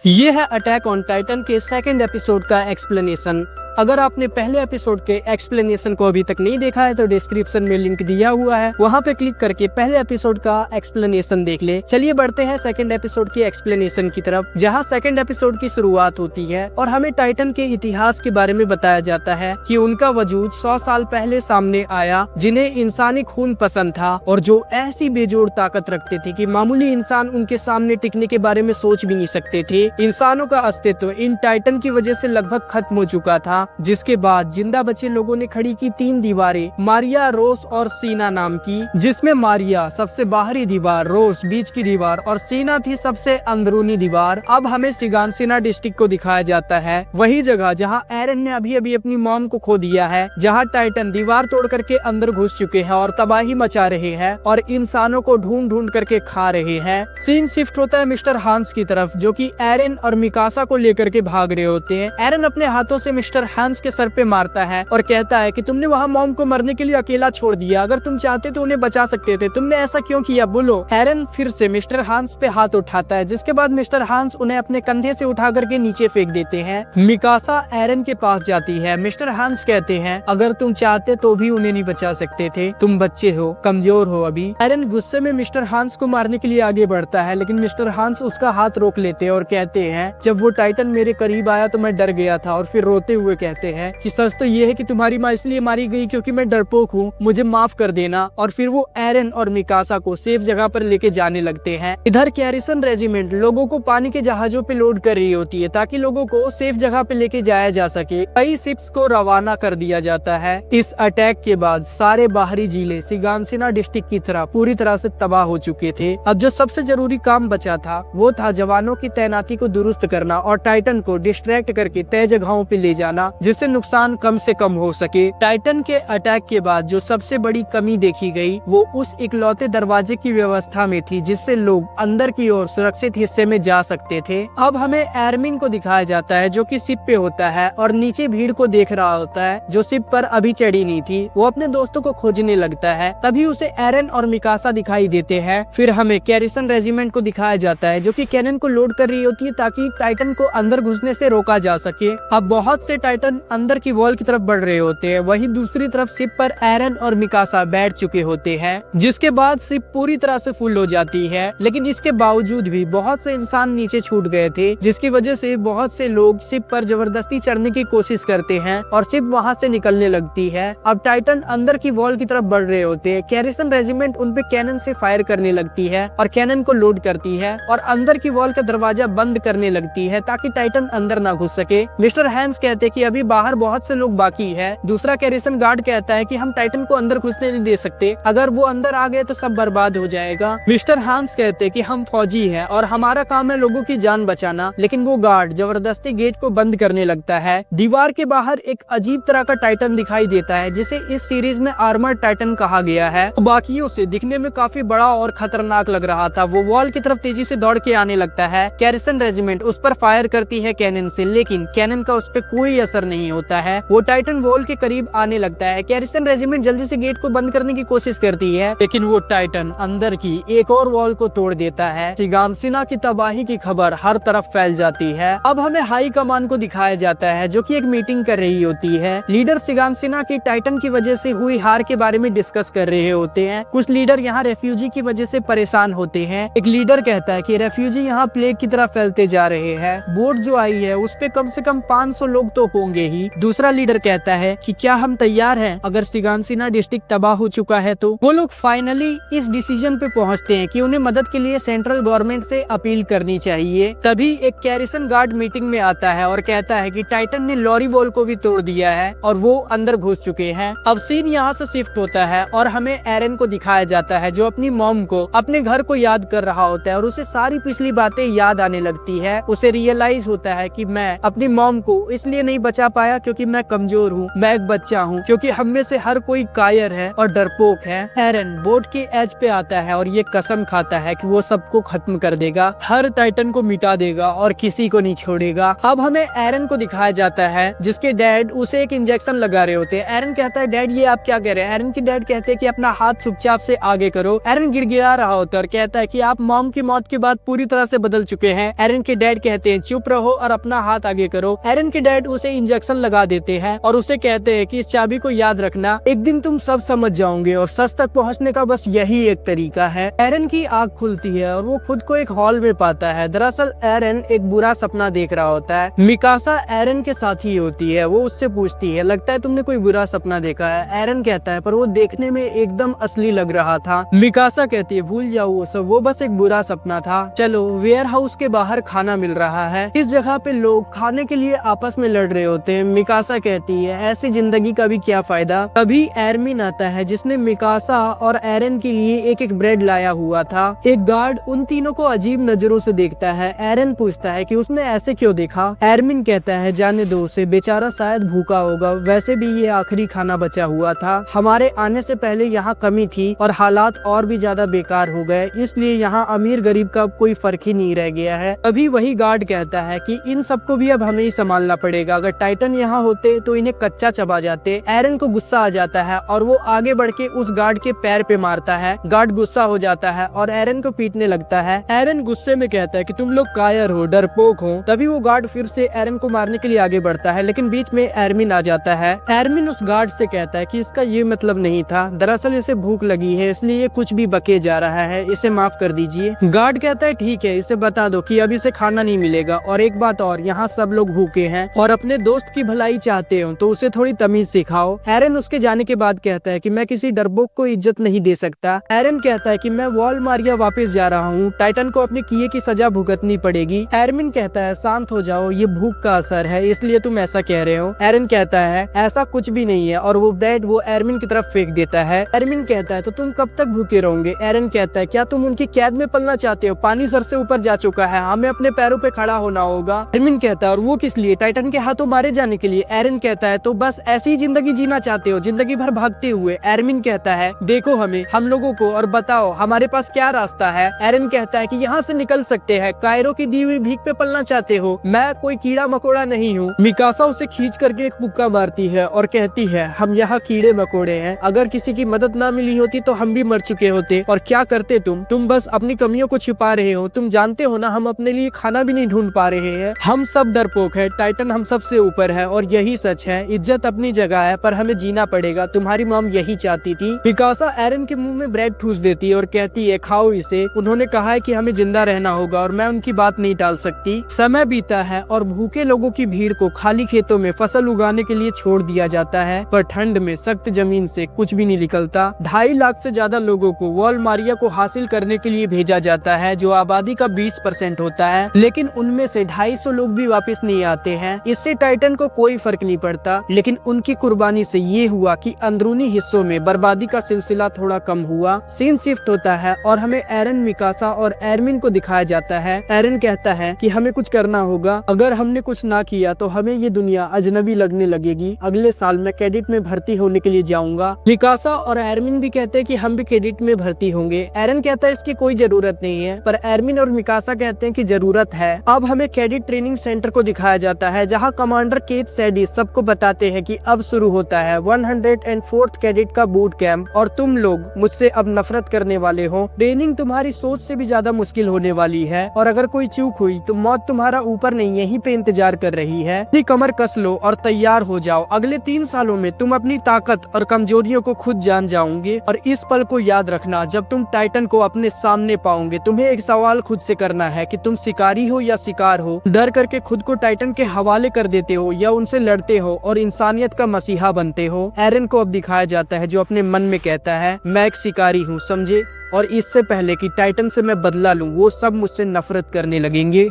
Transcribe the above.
ये है attack on Titan के सेकंड एपिसोड का एक्सप्लेनेशन। अगर आपने पहले एपिसोड के एक्सप्लेनेशन को अभी तक नहीं देखा है तो डिस्क्रिप्शन में लिंक दिया हुआ है, वहां पे क्लिक करके पहले एपिसोड का एक्सप्लेनेशन देख ले। चलिए बढ़ते हैं सेकंड एपिसोड के एक्सप्लेनेशन की तरफ, जहां सेकंड एपिसोड की शुरुआत होती है और हमें टाइटन के इतिहास के बारे में बताया जाता है कि उनका वजूद 100 साल पहले सामने आया, जिन्हें इंसानी खून पसंद था और जो ऐसी बेजोड़ ताकत रखते थे कि मामूली इंसान उनके सामने टिकने के बारे में सोच भी नहीं सकते थे। इंसानों का अस्तित्व इन टाइटन की वजह से लगभग खत्म हो चुका था, जिसके बाद जिंदा बचे लोगों ने खड़ी की 3 दीवारें, मारिया, रोस और सीना नाम की, जिसमें मारिया सबसे बाहरी दीवार, रोस बीच की दीवार और सीना थी सबसे अंदरूनी दीवार। अब हमें सिगानसिना डिस्ट्रिक्ट को दिखाया जाता है, वही जगह जहां एरन ने अभी अभी अपनी मॉम को खो दिया है, जहां टाइटन दीवार तोड़ करके अंदर घुस चुके हैं और तबाही मचा रहे हैं और इंसानों को ढूंढ ढूंढ करके खा रहे हैं। सीन शिफ्ट होता है मिस्टर हांस की तरफ, जो कि एरन और मिकासा को लेकर के भाग रहे होते हैं। एरन अपने हाथों से मिस्टर हांस के सर पे मारता है और कहता है कि तुमने वहाँ मॉम को मरने के लिए अकेला छोड़ दिया, अगर तुम चाहते तो उन्हें बचा सकते थे, तुमने ऐसा क्यों किया, बोलो। एरन फिर से मिस्टर हांस पे हाथ उठाता है, जिसके बाद मिस्टर हांस उन्हें अपने कंधे से उठा करके नीचे फेंक देते हैं। मिकासा एरन के पास जाती है। मिस्टर हांस कहते हैं अगर तुम चाहते तो भी उन्हें नहीं बचा सकते थे, तुम बच्चे हो, कमजोर हो अभी। एरन गुस्से में मिस्टर हांस को मारने के लिए आगे बढ़ता है, लेकिन मिस्टर हांस उसका हाथ रोक लेते हैं और कहते हैं जब वो टाइटन मेरे करीब आया तो मैं डर गया था, और फिर रोते हुए कहते हैं कि सच तो ये है कि तुम्हारी माँ इसलिए मारी गई क्योंकि मैं डरपोक हूँ, मुझे माफ कर देना। और फिर वो एरन और मिकासा को सेफ जगह पर लेके जाने लगते हैं। इधर कैरिसन रेजिमेंट लोगों को पानी के जहाजों पे लोड कर रही होती है ताकि लोगों को सेफ जगह पे लेके जाया जा सके। कई शिप्स को रवाना कर दिया जाता है। इस अटैक के बाद सारे बाहरी जिले सिगानसिना डिस्ट्रिक्ट की तरह पूरी तरह से तबाह हो चुके थे। अब जो सबसे जरूरी काम बचा था वो था जवानों की तैनाती को दुरुस्त करना और टाइटन को डिस्ट्रैक्ट करके तय जगहों पे ले जाना, जिससे नुकसान कम से कम हो सके। टाइटन के अटैक के बाद जो सबसे बड़ी कमी देखी गई वो उस इकलौते दरवाजे की व्यवस्था में थी जिससे लोग अंदर की ओर सुरक्षित हिस्से में जा सकते थे। अब हमें एरमिन को दिखाया जाता है जो कि शिप पे होता है और नीचे भीड़ को देख रहा होता है जो शिप पर अभी चढ़ी नहीं थी। वो अपने दोस्तों को खोजने लगता है, तभी उसे एरन और मिकासा दिखाई देते हैं। फिर हमें कैरिसन रेजिमेंट को दिखाया जाता है जो कि कैनन को लोड कर रही होती है ताकि टाइटन को अंदर घुसने से रोका जा सके। अब बहुत से टाइटन अंदर की वॉल की तरफ बढ़ रहे होते हैं, वहीं दूसरी तरफ शिप पर एरन और मिकासा बैठ चुके होते हैं, जिसके बाद शिप पूरी तरह से फुल हो जाती है। लेकिन इसके बावजूद भी बहुत से इंसान नीचे छूट गए थे, जिसकी वजह से बहुत से लोग शिप पर जबरदस्ती चढ़ने की कोशिश करते हैं और शिप वहां से निकलने लगती है। अब टाइटन अंदर की वॉल की तरफ बढ़ रहे होते हैं। कैरिसन रेजिमेंट उन पे कैनन से फायर करने लगती है और कैनन को लोड करती है और अंदर की वॉल का दरवाजा बंद करने लगती है ताकि टाइटन अंदर ना घुस सके। मिस्टर हैंस कहते हैं कि अभी बाहर बहुत से लोग बाकी है। दूसरा कैरिसन गार्ड कहता है कि हम टाइटन को अंदर घुसने नहीं दे सकते, अगर वो अंदर आ गए तो सब बर्बाद हो जाएगा। मिस्टर हांस कहते हैं कि हम फौजी हैं और हमारा काम है लोगों की जान बचाना, लेकिन वो गार्ड जबरदस्ती गेट को बंद करने लगता है। दीवार के बाहर एक अजीब तरह का टाइटन दिखाई देता है जिसे इस सीरीज में आर्मर टाइटन कहा गया है। बाकियों से दिखने में काफी बड़ा और खतरनाक लग रहा था। वो वॉल की तरफ तेजी से दौड़ के आने लगता है। कैरिसन रेजिमेंट उस पर फायर करती है कैनन से, लेकिन कैनन का उस पर कोई असर नहीं होता है। वो टाइटन वॉल के करीब आने लगता है। कैरिसन रेजिमेंट जल्दी से गेट को बंद करने की कोशिश करती है, लेकिन वो टाइटन अंदर की एक और वॉल को तोड़ देता है। सिगानसिना की तबाही की खबर हर तरफ फैल जाती है। अब हमें हाई कमान को दिखाया जाता है जो कि एक मीटिंग कर रही होती है। लीडर सिगानसिना की टाइटन की वजह से हुई हार के बारे में डिस्कस कर रहे होते हैं। कुछ लीडर यहाँ रेफ्यूजी की वजह से परेशान होते हैं। एक लीडर कहता है कि रेफ्यूजी यहाँ प्लेग की तरह फैलते जा रहे हैं, बोट जो आई है उस पे कम से कम 500 लोग तो होंगे ही। दूसरा लीडर कहता है कि क्या हम तैयार हैं अगर सिगानसिना डिस्ट्रिक्ट तबाह हो चुका है तो। वो लोग फाइनली इस डिसीजन पे पहुंचते हैं कि उन्हें मदद के लिए सेंट्रल गवर्नमेंट से अपील करनी चाहिए। तभी एक कैरिसन गार्ड मीटिंग में आता है और कहता है कि टाइटन ने लॉरी वॉल को भी तोड़ दिया है और वो अंदर घुस चुके हैं। अब सीन यहाँ से शिफ्ट होता है और हमें एरन को दिखाया जाता है जो अपनी मॉम को अपने घर को याद कर रहा होता है और उसे सारी पिछली बातें याद आने लगती है। उसे रियलाइज होता है कि मैं अपनी मॉम को इसलिए नहीं बचा बचा पाया क्योंकि मैं कमजोर हूँ, मैं एक बच्चा हूँ, क्योंकि हम में से हर कोई कायर है और डरपोक है। एरन बोट के एज पे आता है और ये कसम खाता है कि वो सबको खत्म कर देगा, हर टाइटन को मिटा देगा और किसी को नहीं छोड़ेगा। अब हमें एरन को दिखाया जाता है जिसके डैड उसे एक इंजेक्शन लगा रहे होते हैं। एरन कहता है डैड ये आप क्या कह रहे हैं? एरन के डैड कहते हैं कि अपना हाथ चुपचाप से आगे करो। एरन गिड़गिड़ा रहा होता है और कहता है कि आप मॉम की मौत के बाद पूरी तरह से बदल चुके हैं। एरन के डैड कहते हैं चुप रहो और अपना हाथ आगे करो। एरन के डैड उसे इंजेक्शन लगा देते हैं और उसे कहते हैं कि इस चाबी को याद रखना, एक दिन तुम सब समझ जाओगे और सच तक पहुंचने का बस यही एक तरीका है। एरन की आंख खुलती है और वो खुद को एक हॉल में पाता है। दरअसल एरन एक बुरा सपना देख रहा होता है। मिकासा एरन के साथ ही होती है। वो उससे पूछती है लगता है तुमने कोई बुरा सपना देखा है? एरन कहता है पर वो देखने में एकदम असली लग रहा था। मिकासा कहती है भूल जाओ वो सब, वो बस एक बुरा सपना था। चलो वेयर हाउस के बाहर खाना मिल रहा है। इस जगह पे लोग खाने के लिए आपस में लड़ रहे होते हैं। मिकासा कहती है ऐसी जिंदगी का भी क्या फायदा। तभी एरमिन आता है जिसने मिकासा और एरन के लिए एक एक ब्रेड लाया हुआ था। एक गार्ड उन तीनों को अजीब नजरों से देखता है। एरन पूछता है कि उसने ऐसे क्यों देखा। एरमिन कहता है जाने दो उसे, बेचारा शायद भूखा होगा, वैसे भी ये आखिरी खाना बचा हुआ था। हमारे आने से पहले यहाँ कमी थी और हालात और भी ज्यादा बेकार हो गए, इसलिए यहाँ अमीर गरीब का कोई फर्क ही नहीं रह गया है। अभी वही गार्ड कहता है कि इन सबको भी अब हमें ही संभालना पड़ेगा, अगर टाइटन यहाँ होते तो इन्हें कच्चा चबा जाते। एरन को गुस्सा आ जाता है और वो आगे बढ़ के उस गार्ड के पैर पे मारता है। गार्ड गुस्सा हो जाता है और एरन को पीटने लगता है। एरन गुस्से में कहता है कि तुम लोग कायर हो, डरपोक हो। तभी वो गार्ड फिर से एरन को मारने के लिए आगे बढ़ता है, लेकिन बीच में एरमिन आ जाता है। एरमिन उस गार्ड से कहता है कि इसका ये मतलब नहीं था, दरअसल इसे भूख लगी है इसलिए ये कुछ भी बके जा रहा है, इसे माफ कर दीजिए। गार्ड कहता है ठीक है, इसे बता दो कि अब इसे खाना नहीं मिलेगा, और एक बात और, यहाँ सब लोग भूखे हैं और अपने दोस्त की भलाई चाहते हो तो उसे थोड़ी तमीज सिखाओ। एरन उसके जाने के बाद कहता है कि मैं किसी डरपोक को इज्जत नहीं दे सकता। एरन कहता है कि मैं वॉलमारिया वापस जा रहा हूँ, टाइटन को अपने किए की सजा भुगतनी पड़ेगी। एरमिन कहता है शांत हो जाओ, ये भूख का असर है इसलिए तुम ऐसा कह रहे हो। एरन कहता है ऐसा कुछ भी नहीं है और वो ब्रेड वो एरमिन की तरफ फेंक देता है। एरमिन कहता है तो तुम कब तक भूखे रहोगे। एरन कहता है क्या तुम उनकी कैद में पलना चाहते हो? पानी सर से ऊपर जा चुका है, हमें अपने पैरों पे खड़ा होना होगा। एरमिन कहता है और वो किस लिए? टाइटन के हाथों मारे जाने के लिए। एरन कहता है तो बस ऐसी जिंदगी जीना चाहते हो, जिंदगी भर भागते हुए। एरमिन कहता है देखो हमें, हम लोगों को, और बताओ हमारे पास क्या रास्ता है। एरन कहता है कि यहाँ से निकल सकते हैं, कायरो की दी हुई भीख पे पलना चाहते हो, मैं कोई कीड़ा मकोड़ा नहीं हूँ। मिकासा उसे खींच करके एक मुक्का मारती है और कहती है हम यहाँ कीड़े मकोड़े हैं, अगर किसी की मदद ना मिली होती तो हम भी मर चुके होते, और क्या करते तुम बस अपनी कमियों को छिपा रहे हो। तुम जानते हो ना हम अपने लिए खाना भी नहीं ढूंढ पा रहे हैं। हम सब डरपोक है, टाइटन हम सबसे ऊपर है और यही सच है। इज्जत अपनी जगह है पर हमें जीना पड़ेगा, तुम्हारी मॉम यही चाहती थी। मिकासा एरन के मुंह में ब्रेड ठूस देती है और कहती है खाओ इसे, उन्होंने कहा है कि हमें जिंदा रहना होगा और मैं उनकी बात नहीं टाल सकती। समय बीता है और भूखे लोगों की भीड़ को खाली खेतों में फसल उगाने के लिए छोड़ दिया जाता है, पर ठंड में सख्त जमीन से कुछ भी नहीं निकलता। 2.5 लाख से ज्यादा लोगों को वॉलमारिया को हासिल करने के लिए भेजा जाता है, जो आबादी का 20% होता है, लेकिन उनमें से 250 लोग भी वापस नहीं आते हैं। इससे टाइटन को कोई फर्क नहीं पड़ता, लेकिन उनकी कुर्बानी से ये हुआ कि अंदरूनी हिस्सों में बर्बादी का सिलसिला थोड़ा कम हुआ। सीन शिफ्ट होता है और हमें एरन, मिकासा और एरमिन को दिखाया जाता है। एरन कहता है कि हमें कुछ करना होगा, अगर हमने कुछ ना किया तो हमें ये दुनिया अजनबी लगने लगेगी। अगले साल मैं कैडेट में भर्ती होने के लिए जाऊंगा। मिकासा और एरमिन भी कहते हैं कि हम भी कैडेट में भर्ती होंगे। एरन कहता है इसकी कोई जरूरत नहीं है, पर एरमिन और मिकासा कहते हैं कि जरूरत है। अब हमें कैडेट ट्रेनिंग सेंटर को दिखाया जाता है, जहाँ कमांडर केट सैडिस सबको बताते हैं कि अब शुरू होता है 104th कैडेट का बूट कैंप और तुम लोग मुझसे अब नफरत करने वाले हो। ट्रेनिंग तुम्हारी सोच से भी ज्यादा मुश्किल होने वाली है और अगर कोई चूक हुई तो मौत तुम्हारा ऊपर नहीं यहीं पे इंतजार कर रही है। अपनी कमर कस लो और तैयार हो जाओ, अगले 3 सालों में तुम अपनी ताकत और कमजोरियों को खुद जान जाओगे। और इस पल को याद रखना, जब तुम टाइटन को अपने सामने पाओगे तुम्हें एक सवाल खुद से करना है कि तुम शिकारी हो या शिकार हो। डर करके खुद को टाइटन के हवाले कर देते हो या उनसे लड़ते हो और इंसानियत का मसीहा बनते हो। एरन को अब दिखाया जाता है जो अपने मन में कहता है मैं एक शिकारी हूँ, समझे, और इससे पहले कि टाइटन से मैं बदला लूं वो सब मुझसे नफरत करने लगेंगे।